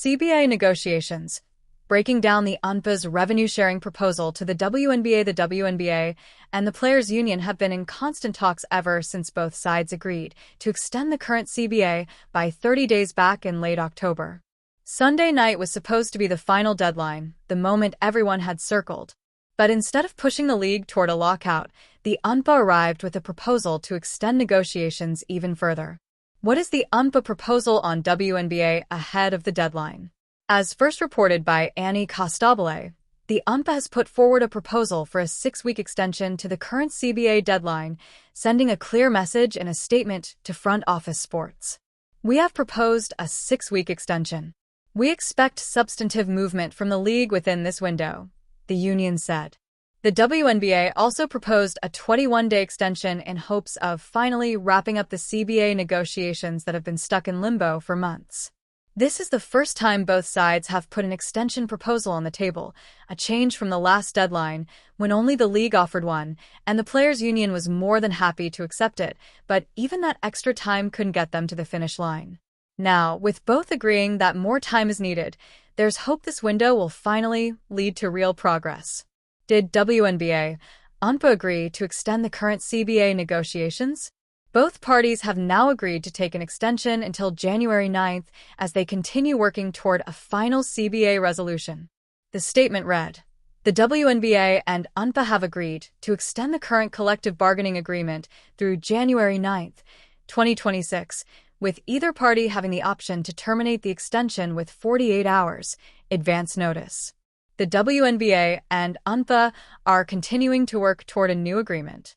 CBA negotiations. Breaking down the WNBA's revenue-sharing proposal to the WNBA. The WNBA and the Players' Union have been in constant talks ever since both sides agreed to extend the current CBA by 30 days back in late October. Sunday night was supposed to be the final deadline, the moment everyone had circled. But instead of pushing the league toward a lockout, the WNBA arrived with a proposal to extend negotiations even further. What is the WNBA proposal on WNBA ahead of the deadline? As first reported by Annie Costabile, the WNBA has put forward a proposal for a 6-week extension to the current CBA deadline, sending a clear message in a statement to Front Office Sports. "We have proposed a 6-week extension. We expect substantive movement from the league within this window," the union said. The WNBA also proposed a 21-day extension in hopes of finally wrapping up the CBA negotiations that have been stuck in limbo for months. This is the first time both sides have put an extension proposal on the table, a change from the last deadline, when only the league offered one, and the Players' Union was more than happy to accept it, but even that extra time couldn't get them to the finish line. Now, with both agreeing that more time is needed, there's hope this window will finally lead to real progress. Did WNBA, WNBA agree to extend the current CBA negotiations? Both parties have now agreed to take an extension until January 9th as they continue working toward a final CBA resolution. The statement read, "The WNBA and WNBA have agreed to extend the current collective bargaining agreement through January 9th, 2026, with either party having the option to terminate the extension with 48 hours advance notice. The WNBA and WNBA are continuing to work toward a new agreement."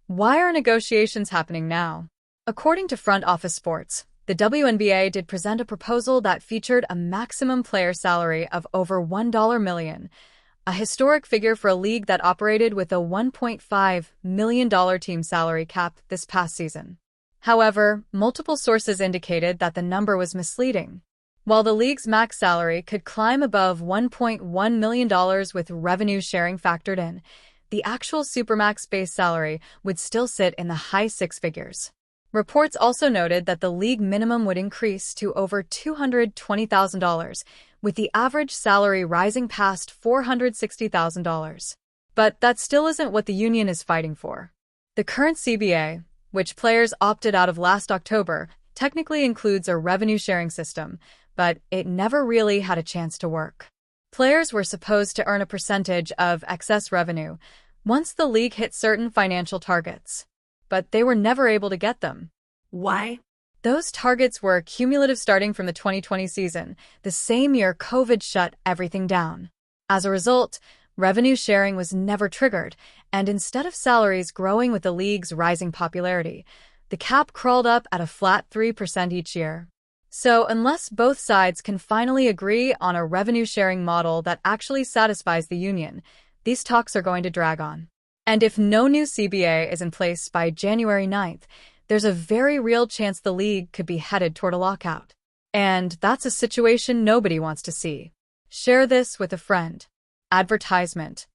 Why are negotiations happening now? According to Front Office Sports, the WNBA did present a proposal that featured a maximum player salary of over $1 million, a historic figure for a league that operated with a $1.5 million team salary cap this past season. However, multiple sources indicated that the number was misleading. While the league's max salary could climb above $1.1 million with revenue sharing factored in, the actual Supermax base salary would still sit in the high six figures. Reports also noted that the league minimum would increase to over $220,000, with the average salary rising past $460,000. But that still isn't what the union is fighting for. The current CBA, which players opted out of last October, technically includes a revenue-sharing system, but it never really had a chance to work. Players were supposed to earn a percentage of excess revenue once the league hit certain financial targets, but they were never able to get them. Why? Those targets were cumulative starting from the 2020 season, the same year COVID shut everything down. As a result, revenue sharing was never triggered, and instead of salaries growing with the league's rising popularity, the cap crawled up at a flat 3% each year. So unless both sides can finally agree on a revenue-sharing model that actually satisfies the union, these talks are going to drag on. And if no new CBA is in place by January 9th, there's a very real chance the league could be headed toward a lockout. And that's a situation nobody wants to see. Share this with a friend. Advertisement.